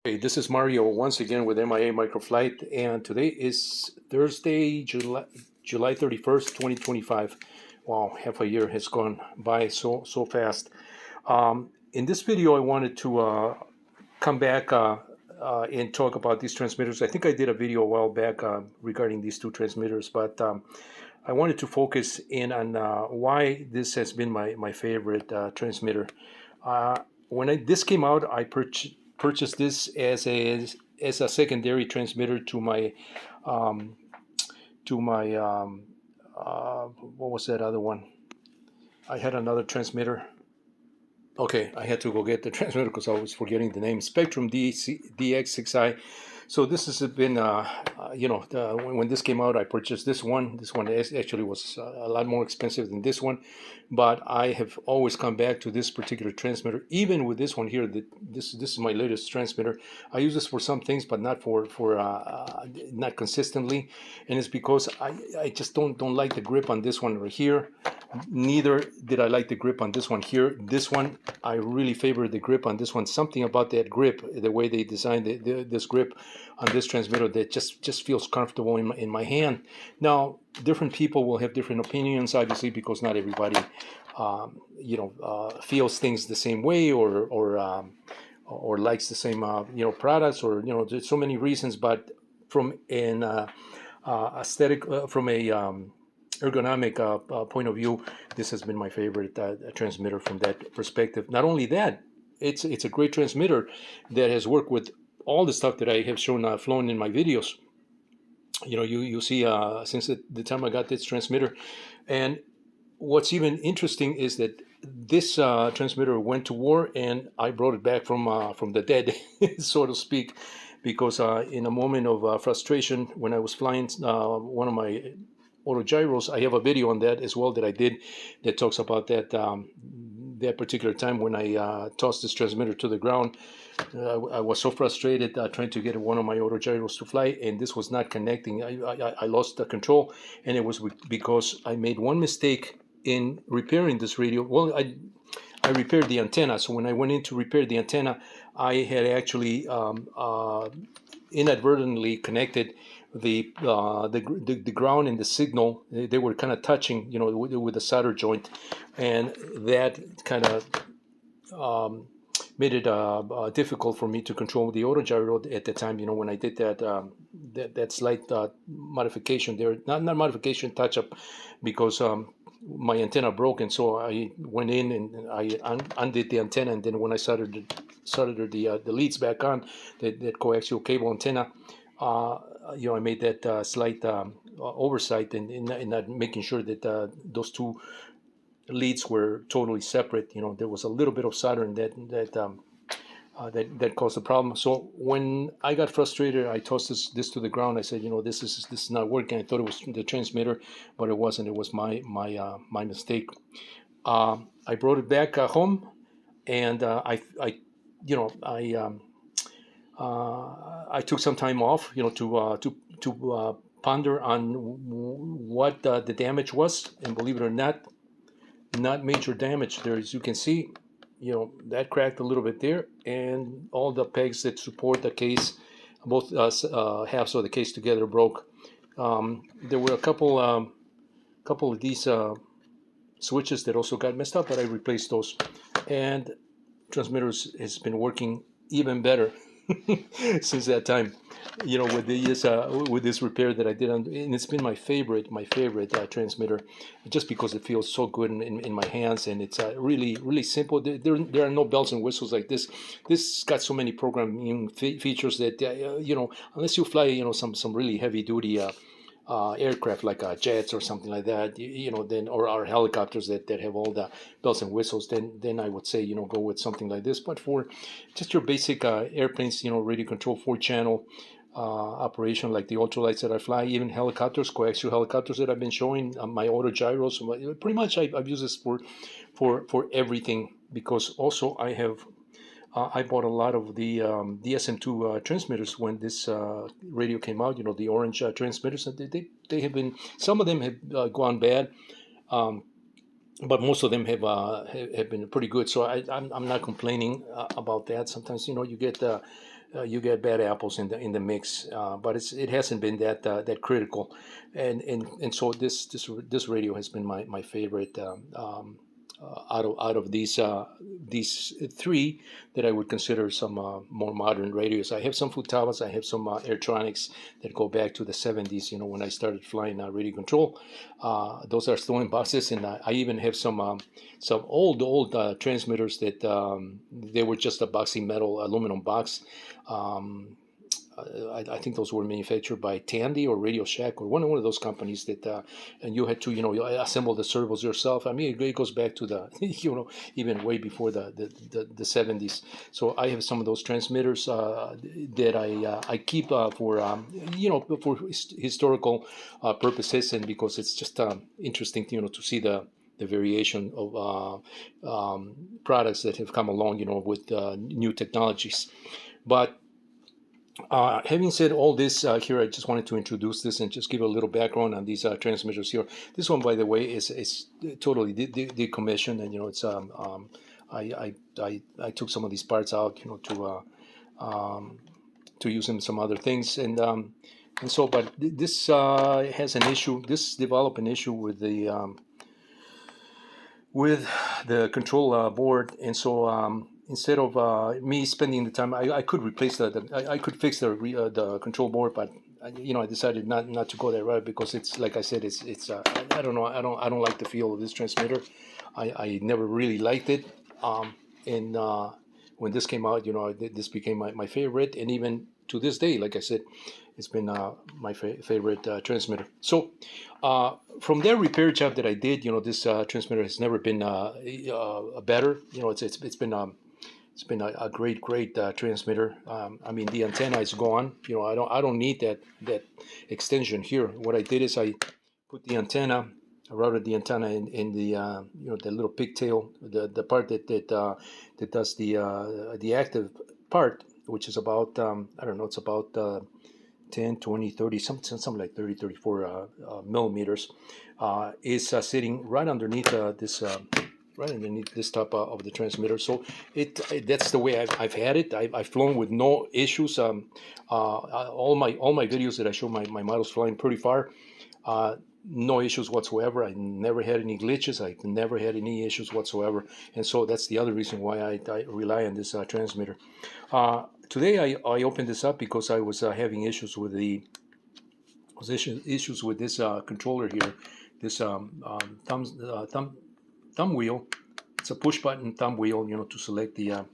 Hey, this is Mario once again with MIA Microflight, and today is Thursday, July 31st, 2025. Wow, half a year has gone by so fast. In this video, I wanted to come back and talk about these transmitters. I think I did a video a while back regarding these two transmitters, but I wanted to focus in on why this has been my favorite transmitter. When this came out, I purchased this as a secondary transmitter to my um, what was that other one? I had another transmitter. Okay, I had to go get the transmitter because I was forgetting the name. Spectrum DX6i. So this has been, when this came out, I purchased this one. This one actually was a lot more expensive than this one, but I have always come back to this particular transmitter. Even with this one here, this is my latest transmitter. I use this for some things, but not not consistently, and it's because I just don't like the grip on this one right here. Neither did I like the grip on this one here. This one, I really favor the grip on this one. Something about that grip, the way they designed this grip on this transmitter, that just feels comfortable in my hand. Now, different people will have different opinions, obviously, because not everybody, feels things the same way or likes the same, products, or there's so many reasons. But from an aesthetic, from a ergonomic point of view, this has been my favorite transmitter from that perspective. Not only that, it's a great transmitter that has worked with all the stuff that I have shown flown in my videos. You see since the time I got this transmitter. And what's even interesting is that this transmitter went to war, and I brought it back from the dead, so to speak, because in a moment of frustration when I was flying one of my autogyros, I have a video on that as well that I did that talks about that particular time when I tossed this transmitter to the ground. I was so frustrated trying to get one of my autogyros to fly, and this was not connecting. I lost the control, and it was because I made one mistake in repairing this radio. Well, I repaired the antenna. So when I went in to repair the antenna, I had actually inadvertently connected the ground and the signal. They were kind of touching, with the solder joint, and that kind of made it difficult for me to control the autogyro at the time. When I did that slight modification there, not modification, touch up, because my antenna broke, and so I went in and I undid the antenna, and then when I soldered the leads back on, that coaxial cable antenna, I made that slight oversight in not making sure that those two leads were totally separate. There was a little bit of soldering that caused the problem. So when I got frustrated, I tossed this to the ground. I said, this is not working. I thought it was the transmitter, but it wasn't. It was my mistake. I brought it back home, and I took some time off, to ponder on what the damage was, and believe it or not major damage. There, as you can see, that cracked a little bit there, and all the pegs that support the case, both halves of the case together, broke. There were a couple of these switches that also got messed up, but I replaced those, and transmitters has been working even better since that time. With this repair that I did, and it's been my favorite transmitter, just because it feels so good in my hands, and it's really simple. There are no bells and whistles like this. This got so many programming features that unless you fly some really heavy duty aircraft like jets or something like that, then, or our helicopters that have all the bells and whistles, then I would say go with something like this. But for just your basic airplanes, radio control 4-channel operation, like the ultralights that I fly, even helicopters, coaxial helicopters that I've been showing, my auto gyros, pretty much I've used this for everything, because also I bought a lot of the DSM2 transmitters when this radio came out. The orange transmitters. They have been, some of them have gone bad, but most of them have been pretty good. So I'm not complaining about that. Sometimes you get you get bad apples in the mix. But it hasn't been that critical, and so this radio has been my favorite. Out of these three that I would consider some more modern radios. I have some Futawas, I have some Airtronics that go back to the 70s. You know, when I started flying radio control, those are still in boxes, and I even have some old transmitters that they were just a boxy metal aluminum box. Um, I think those were manufactured by Tandy or Radio Shack or one of those companies that, and you had to, you assemble the servos yourself. I mean, it goes back to the, even way before the 70s. So I have some of those transmitters that I keep for, for historical purposes, and because it's just interesting, to see the variation of products that have come along, with new technologies. But having said all this here, I just wanted to introduce this and just give a little background on these transmitters here. This one, by the way, is totally decommissioned, and I took some of these parts out, to use in some other things, and so, but this has an issue. This developed an issue with the control board, and so instead of me spending the time, I could replace I could fix the control board, but I decided not to go that route because it's like I said, it's I don't know, I don't like the feel of this transmitter. I never really liked it, and when this came out, this became my favorite, and even to this day, like I said, it's been my favorite transmitter. So from that repair job that I did, this transmitter has never been better. It's been a great transmitter. I mean, the antenna is gone. I don't need that extension here. What I did is I put the antenna. I routed the antenna in the the little pigtail, the part that does the active part, which is about I don't know, it's about 10, 20, 30, something like 30, 34 millimeters, is sitting right underneath this top of the transmitter. So that's the way I've had it. I've flown with no issues. All my videos that I show my models flying pretty far, no issues whatsoever. I never had any glitches. I never had any issues whatsoever. And so that's the other reason why I rely on this transmitter. Today I opened this up because I was having issues with this controller here. This thumb wheel. It's a push button thumb wheel, to select the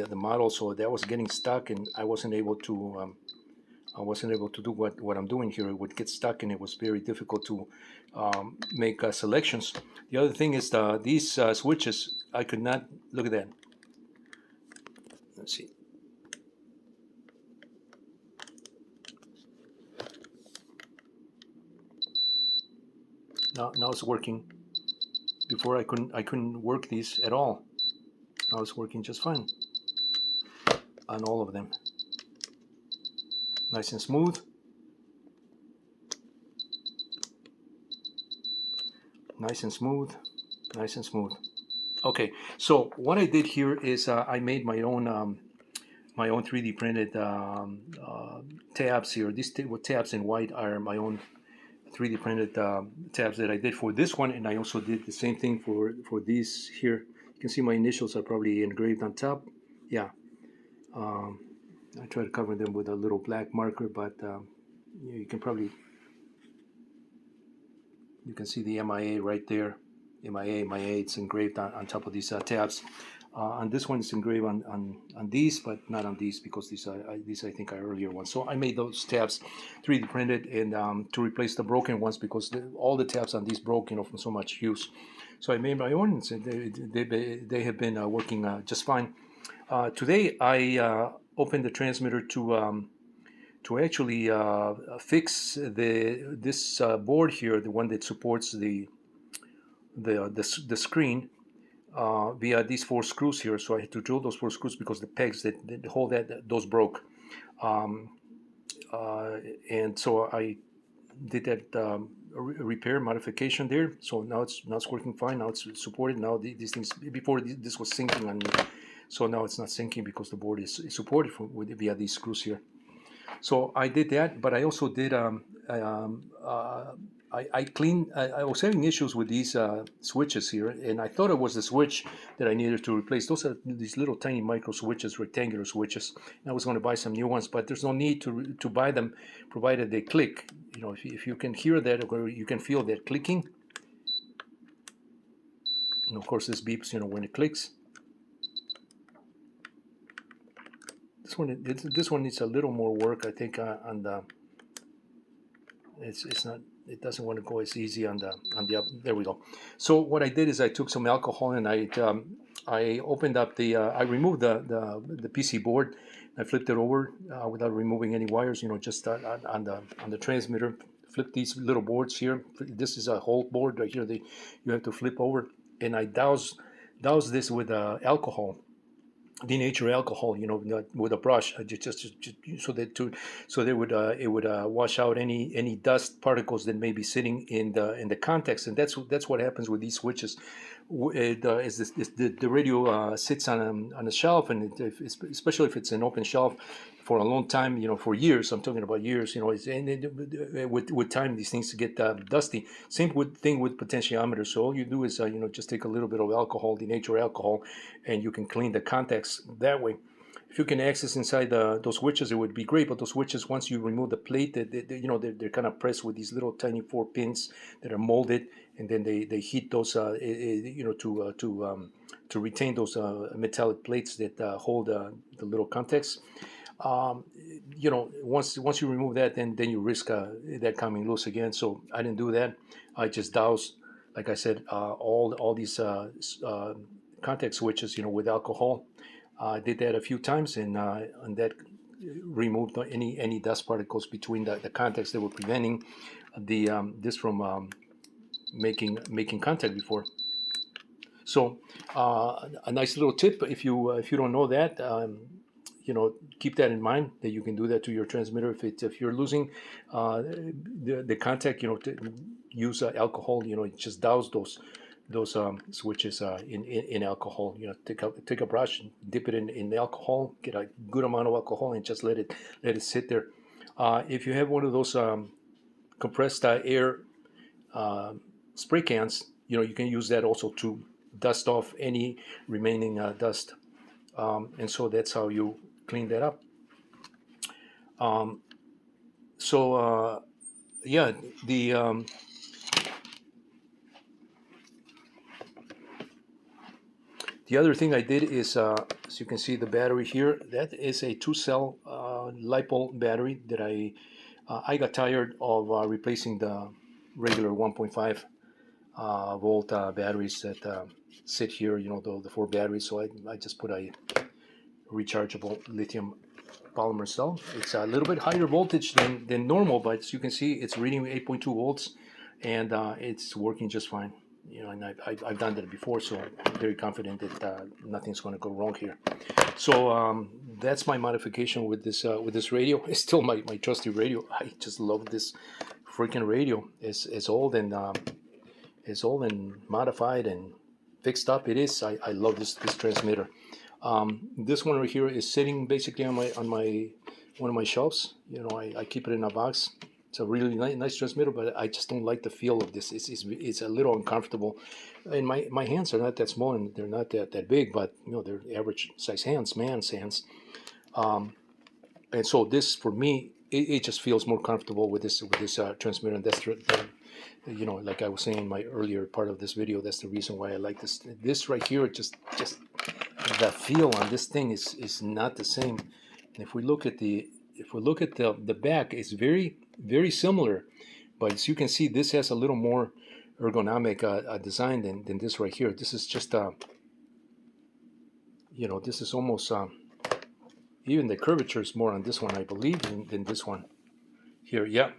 the model. So that was getting stuck, and I wasn't able to do what I'm doing here. It would get stuck, and it was very difficult to make selections. The other thing is these switches. I could not look at that. Let's see. Now it's working. Before I couldn't work these at all. Now it's working just fine on all of them. Nice and smooth. Nice and smooth. Nice and smooth. Okay, so what I did here is I made my own 3D printed tabs here. These tabs in white are my own 3D printed tabs that I did for this one, and I also did the same thing for these here. You can see my initials are probably engraved on top. Yeah, I try to cover them with a little black marker, but you can see the MIA right there. MIA, it's engraved on top of these tabs. On this one, it's engraved on these, but not on these because these I think are earlier ones. So I made those tabs 3D printed, and to replace the broken ones because all the tabs on these broke, from so much use. So I made my own, and they have been working just fine. Today I opened the transmitter to actually fix this board here, the one that supports the screen. Via these 4 screws here, so I had to drill those 4 screws because the pegs that hold those broke, and so I did that repair modification there. So now it's working fine. Now it's supported. Now these things, before this was sinking on me, So now it's not sinking because the board is supported via these screws here. So I did that, but I also did. I cleaned. I was having issues with these switches here, and I thought it was the switch that I needed to replace. Those are these little tiny micro switches, rectangular switches. And I was going to buy some new ones, but there's no need to buy them, provided they click. You know, if you can hear that, or you can feel that clicking. And of course, this beeps. You know, when it clicks. This one needs a little more work, I think, on the. It's not. It doesn't want to go as easy on the up. There we go. So what I did is I took some alcohol and I opened up the. I removed the PC board. I flipped it over without removing any wires. You know, just on the transmitter. Flip these little boards here. This is a whole board right here. You have to flip over, and I douse this with alcohol. Denatured alcohol, you know, with a brush, just so that it would wash out any dust particles that may be sitting in the contacts, and that's what happens with these switches. The radio sits on a shelf, and especially if it's an open shelf for a long time, you know, for years. I'm talking about years. You know, with time these things get dusty. Same thing with potentiometers. So all you do is you know, just take a little bit of alcohol, denatured alcohol, and you can clean the contacts that way. If you can access inside those switches, it would be great. But those switches, once you remove the plate, you know, they're kind of pressed with these little tiny 4 pins that are molded, and then they heat those, you know, to retain those metallic plates that hold the little contacts. You know, once you remove that, then you risk that coming loose again. So I didn't do that. I just doused, like I said, all these contact switches, you know, with alcohol. I did that a few times, and that removed any dust particles between the contacts that were preventing this from making contact before. So a nice little tip, if you don't know that, you know, keep that in mind, that you can do that to your transmitter. If you're losing the contact, you know, to use alcohol. You know, just douse those switches in alcohol. You know, take a brush, dip it in alcohol, get a good amount of alcohol, and just let it sit there. If you have one of those compressed air spray cans, you know, you can use that also to dust off any remaining dust, and so that's how you clean that up. Yeah, the other thing I did is, as you can see, the battery here, that is a 2-cell LiPo battery that I got tired of replacing the regular 1.5 volt batteries that sit here, you know, the 4 batteries. So I just put a rechargeable lithium polymer cell. It's a little bit higher voltage than normal, but as you can see, it's reading 8.2 volts, and it's working just fine. You know, and I've done that before, so I'm very confident that nothing's going to go wrong here. So that's my modification with this radio. It's still my trusty radio. I just love this freaking radio. It's old and modified and fixed up. It is. I love this transmitter. This one right here is sitting basically on one of my shelves. You know, I keep it in a box. It's a really nice transmitter, but I just don't like the feel of this. It's a little uncomfortable. And my hands are not that small, and they're not that big, but you know, they're average size hands, man's hands. And so this, for me, it just feels more comfortable with this transmitter, and that's you know, like I was saying in my earlier part of this video, that's the reason why I like this. This right here, just the feel on this thing is not the same. And if we look at the back, it's very, very similar, but as you can see, this has a little more ergonomic design than this right here. This is just you know, this is almost even the curvature is more on this one, I believe, than this one here. Yeah,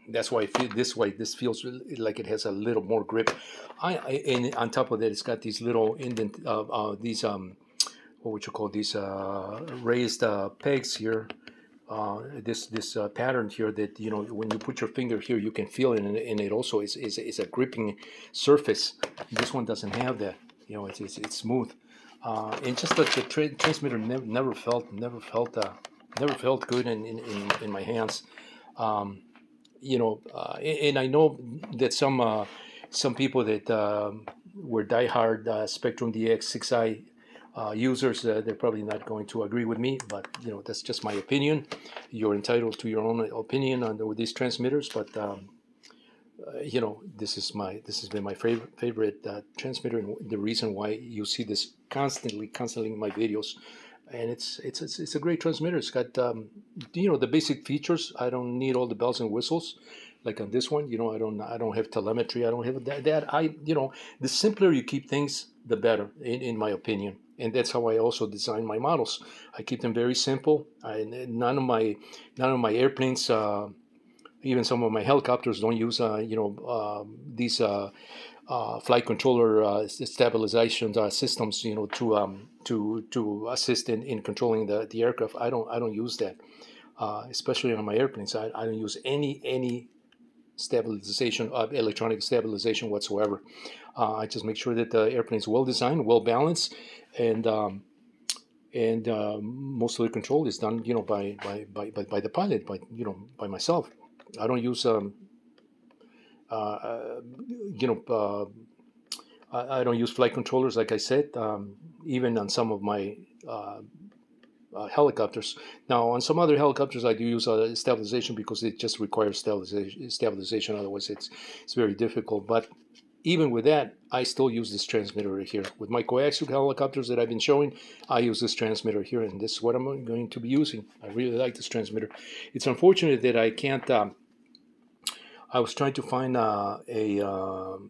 that's why I feel this way. This feels like it has a little more grip. And on top of that, it's got these little indent, these what would you call these raised pegs here. This pattern here that, you know, when you put your finger here, you can feel it, and it also is a gripping surface. This one doesn't have that. You know, it's smooth. and just that the transmitter never felt good in my hands. And I know that some people that were diehard Spectrum DX6i users, they're probably not going to agree with me, but that's just my opinion. You're entitled to your own opinion on with these transmitters, but this has been my favorite transmitter, and the reason why you see this constantly in my videos. And it's a great transmitter. It's got the basic features. I don't need all the bells and whistles like on this one. I don't have telemetry. I don't have that. The simpler you keep things, the better, in my opinion. And that's how I also design my models. I keep them very simple. None of my airplanes. Even some of my helicopters don't use these flight controller stabilization systems, to assist in controlling the aircraft. I don't use that, especially on my airplanes. I don't use any stabilization, electronic stabilization whatsoever. I just make sure that the airplane is well designed, well balanced, and most of the control is done, by the pilot, by myself. I don't use I don't use flight controllers, like I said, even on some of my helicopters. Now, on some other helicopters, I do use stabilization because it just requires stabilization. Otherwise, it's very difficult. But even with that, I still use this transmitter right here. With my coaxial helicopters that I've been showing, I use this transmitter here, and this is what I'm going to be using. I really like this transmitter. It's unfortunate that I can't. I was trying to find a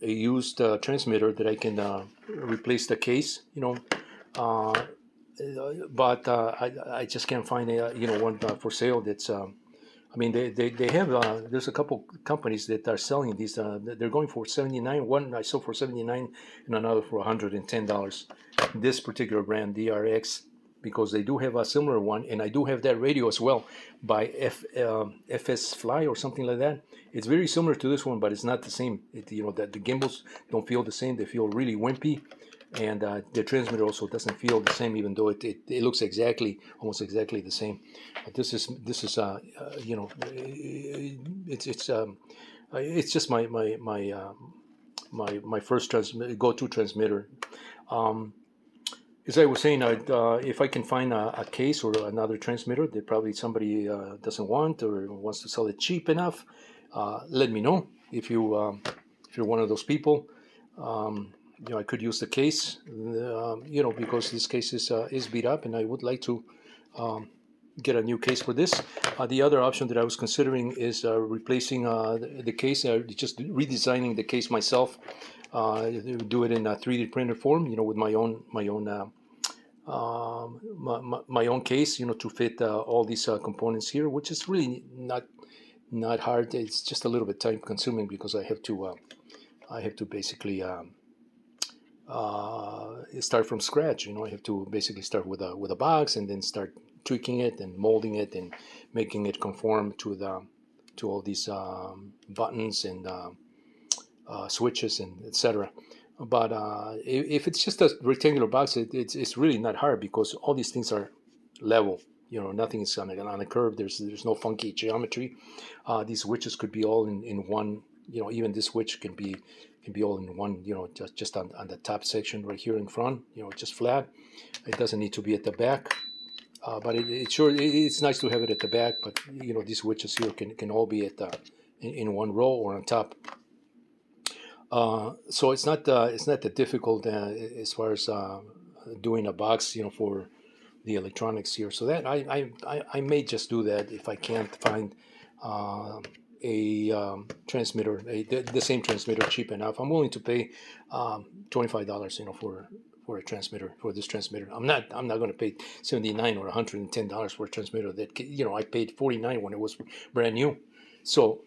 used transmitter that I can replace the case, uh, but I just can't find one for sale that's. I mean, they have. There's a couple companies that are selling these. They're going for $79. One I saw for $79, and another for $110. This particular brand, DRX, because they do have a similar one, and I do have that radio as well by FS Fly or something like that. It's very similar to this one, but it's not the same. That the gimbals don't feel the same. They feel really wimpy, and the transmitter also doesn't feel the same, even though it looks almost exactly the same. But this is it's just my first go-to transmitter. As I was saying, if I can find a case or another transmitter that probably somebody doesn't want or wants to sell it cheap enough, let me know. If you're one of those people, I could use the case, because this case is beat up, and I would like to get a new case for this. The other option that I was considering is replacing the case, just redesigning the case myself. Do it in a 3D printer form, with my own my own case, to fit all these components here, which is really not hard. It's just a little bit time consuming because I have to basically start from scratch. I have to basically start with a box and then start tweaking it and molding it and making it conform to all these buttons and switches and etc. But if it's just a rectangular box, it's really not hard because all these things are level. Nothing is on a curve. There's no funky geometry. These switches could be all in one. Even this switch can be all in one. Just on the top section right here in front. Just flat. It doesn't need to be at the back. But it's nice to have it at the back. But these switches here can all be at in one row or on top. So it's not that difficult as far as doing a box, for the electronics here. So that I may just do that if I can't find a transmitter, the same transmitter cheap enough. I'm willing to pay $25, for a transmitter, for this transmitter. I'm not going to pay $79 or $110 for a transmitter that I paid $49 when it was brand new. So